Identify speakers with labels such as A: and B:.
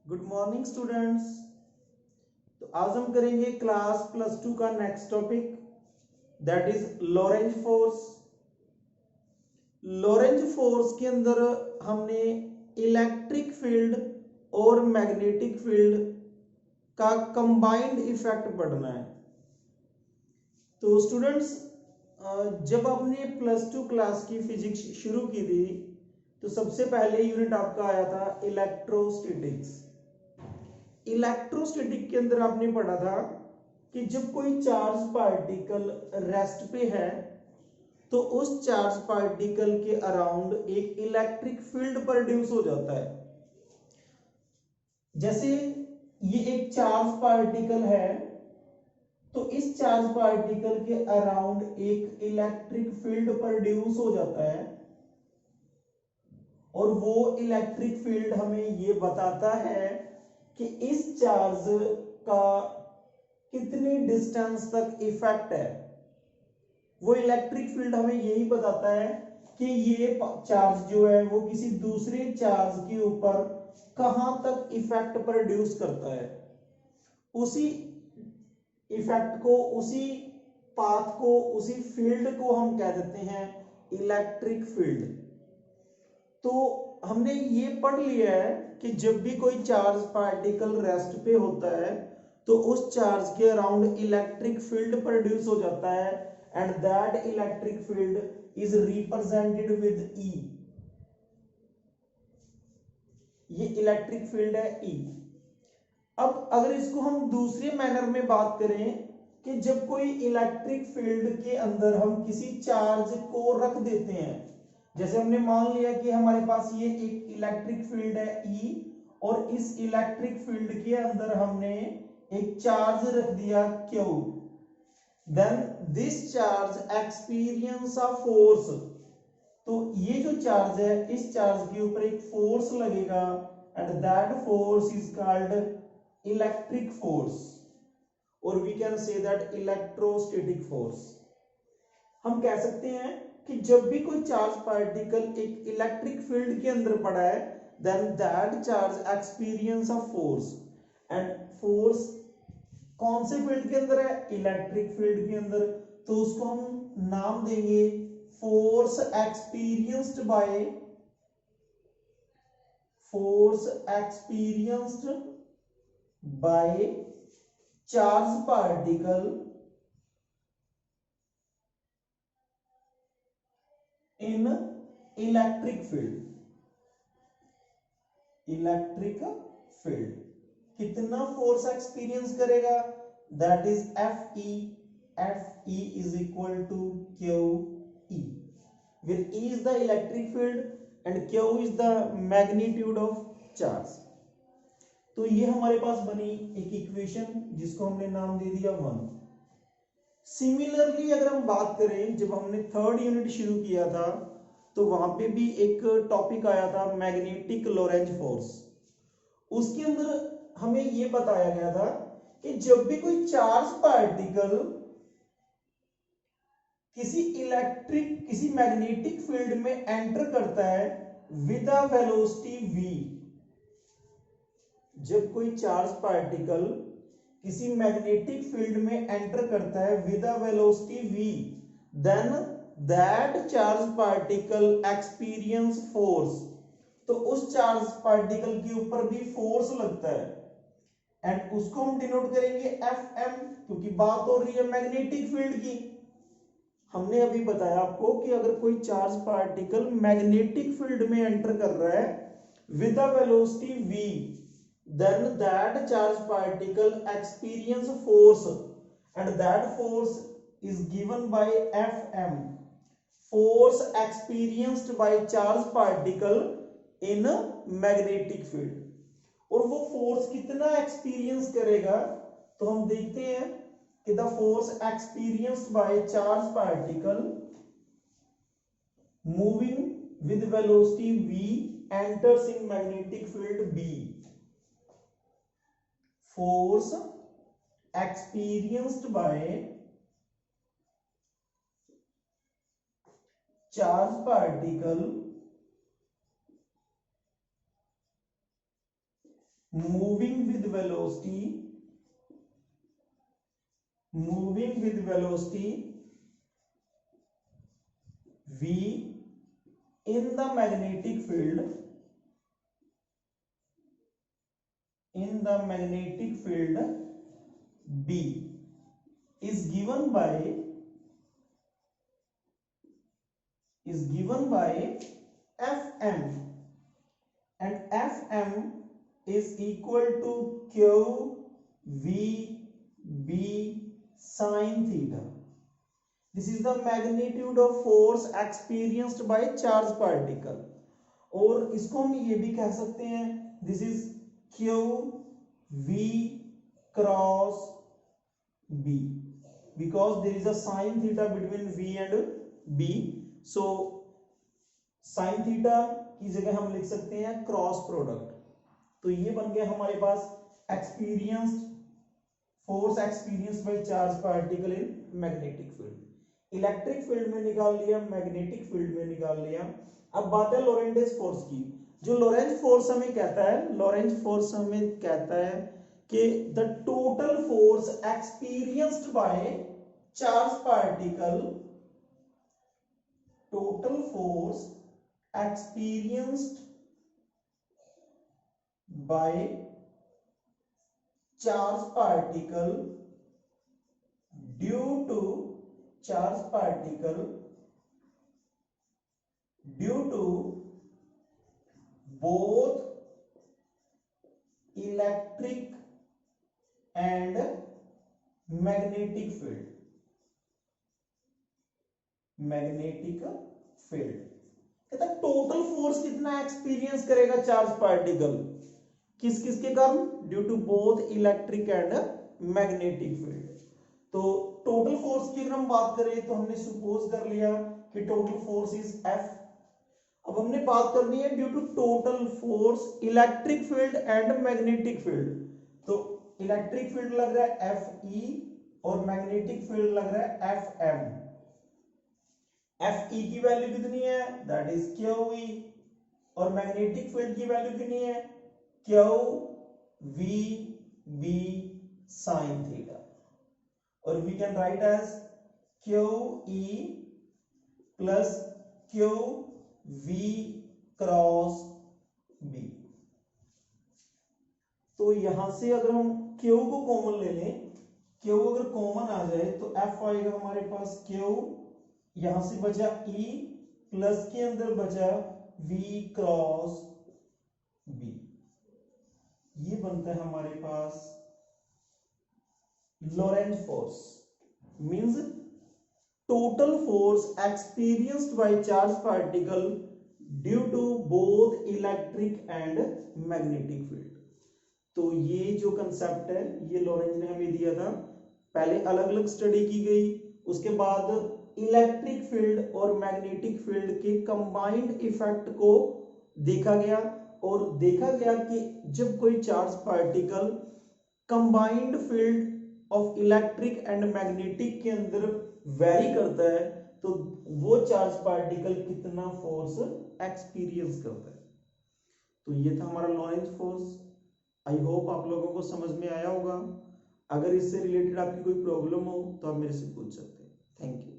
A: Good morning students. तो आज हम करेंगे क्लास +2 का next topic that is Lorentz force. Lorentz force के अंदर हमने इलेक्ट्रिक फील्ड और मैग्नेटिक फील्ड का कंबाइंड इफेक्ट पढ़ना है। तो स्टूडेंट्स जब आपने +2 क्लास की फिजिक्स शुरू की थी तो सबसे पहले यूनिट आपका आया था इलेक्ट्रोस्टैटिक्स। इलेक्ट्रोस्टैटिक के अंदर आपने पढ़ा था कि जब कोई चार्ज पार्टिकल रेस्ट पे है तो उस चार्ज पार्टिकल के अराउंड एक इलेक्ट्रिक फील्ड प्रोड्यूस हो जाता है। जैसे ये एक चार्ज पार्टिकल है तो इस चार्ज पार्टिकल के अराउंड एक इलेक्ट्रिक फील्ड प्रोड्यूस हो जाता है और वो इलेक्ट्रिक फील्ड हमें ये बताता है कि इस चार्ज का कितनी डिस्टेंस तक इफेक्ट है। वो इलेक्ट्रिक फील्ड हमें यही बताता है कि ये चार्ज जो है वो किसी दूसरे चार्ज के ऊपर कहां तक इफेक्ट प्रोड्यूस करता है। उसी इफेक्ट को, उसी पाथ को, उसी फील्ड को हम कह देते हैं इलेक्ट्रिक फील्ड। तो हमने ये पढ़ लिया है कि जब भी कोई चार्ज पार्टिकल रेस्ट पे होता है तो उस चार्ज के अराउंड इलेक्ट्रिक फील्ड प्रोड्यूस हो जाता है and that electric field is represented with E. ये इलेक्ट्रिक फील्ड है ई। अब अगर इसको हम दूसरे मैनर में बात करें कि जब कोई इलेक्ट्रिक फील्ड के अंदर हम किसी चार्ज को रख देते हैं, जैसे हमने मान लिया कि हमारे पास ये एक इलेक्ट्रिक फील्ड है ई और इस इलेक्ट्रिक फील्ड के अंदर हमने एक चार्ज रख दिया Q, then this charge experience a force. तो ये जो चार्ज है इस चार्ज के ऊपर एक फोर्स लगेगा and that force is called electric force और we can say that electrostatic force. हम कह सकते हैं कि जब भी कोई चार्ज पार्टिकल एक इलेक्ट्रिक फील्ड के अंदर पड़ा है then that charge experience a force and force कौन से फील्ड के अंदर है, इलेक्ट्रिक फील्ड के अंदर। तो उसको हम नाम देंगे force experienced by, force experienced by charge particle in electric field. Electric field कितना फोर्स एक्सपीरियंस करेगा, that is F E. F E is equal to q E, where E is the electric field and Q is the magnitude of charge। तो ये हमारे पास बनी एक equation जिसको हमने नाम दे दिया 1। सिमिलरली अगर हम बात करें, जब हमने थर्ड यूनिट शुरू किया था तो वहां पे भी एक टॉपिक आया था मैग्नेटिक लॉरेंज फोर्स। उसके अंदर हमें यह बताया गया था कि जब भी कोई चार्ज पार्टिकल किसी मैग्नेटिक फील्ड में एंटर करता है विद अ वेलोसिटी v, जब कोई चार्ज पार्टिकल किसी मैग्नेटिक फील्ड में एंटर करता है with a velocity v, then that charge particle experience force. तो उस चार्ज पार्टिकल के ऊपर भी फोर्स लगता है एंड उसको हम डिनोट करेंगे Fm, क्योंकि बात हो रही है मैग्नेटिक फील्ड की। हमने अभी बताया आपको कि अगर कोई चार्ज पार्टिकल मैग्नेटिक फील्ड में एंटर कर रहा है with a velocity v, then that charge particle experience force and that force is given by Fm, force experienced by charge particle in magnetic field। और वो फोर्स कितना experience करेगा, तो हम देखते हैं कि the force experienced by charge particle moving with velocity v enters in magnetic field B। Force experienced by charge particle moving with velocity v in the magnetic field B is given by Fm, and Fm is equal to QVB sin theta. This is the magnitude of force experienced by charged particle. और इसको हम ये भी कह सकते हैं, this is QV cross B, because there is a sin theta between V and B. So sin theta की जगह हम लिख सकते हैं क्रॉस प्रोडक्ट. तो ये बन गया हमारे पास force experienced by charge particle in magnetic field. Electric field में निकाल लिया, मैग्नेटिक फील्ड में निकाल लिया. अब बात है लोरेंट्ज़ फोर्स की. जो लोरेंट्ज़ फोर्स हमें कहता है कि the total force experienced by charge particle, total force experienced by charge particle due to both electric and magnetic field. कहता टोटल फोर्स कितना एक्सपीरियंस करेगा चार्ज पार्टिकल, किस किस के कारण, due to both electric and magnetic field. तो total force की अगर हम बात करें तो हमने सपोज कर लिया कि टोटल फोर्स इज F. अब हमने बात करनी है due to total force electric field and magnetic field. तो इलेक्ट्रिक फील्ड लग रहा है FE और मैग्नेटिक फील्ड लग रहा है FM. FE की वैल्यू कितनी है, दैट इज QE, और मैग्नेटिक फील्ड की वैल्यू कितनी है, QVB sin थीटा. और we can write as QE plus QV cross B. तो यहां से अगर हम Q को कॉमन ले लें, Q अगर कॉमन आ जाए तो F आएगा हमारे पास Q, यहां से बचा E प्लस के अंदर बचा V क्रॉस B. ये बनता है हमारे पास Lorentz force, means total force experienced by charge particle due to both electric and magnetic field. तो ये जो कंसेप्ट है ये लोरेंट्ज़ ने हमें दिया था. पहले अलग अलग स्टडी की गई, उसके बाद इलेक्ट्रिक फील्ड और मैग्नेटिक फील्ड के कंबाइंड इफेक्ट को देखा गया, और देखा गया कि जब कोई charge particle combined field of electric and magnetic के अंदर वेरी करता है तो वो चार्ज पार्टिकल कितना फोर्स एक्सपीरियंस करता है. तो ये था हमारा लोरेंट्ज़ फोर्स. आई होप आप लोगों को समझ में आया होगा. अगर इससे रिलेटेड आपकी कोई प्रॉब्लम हो तो आप मेरे से पूछ सकते हैं. Thank you.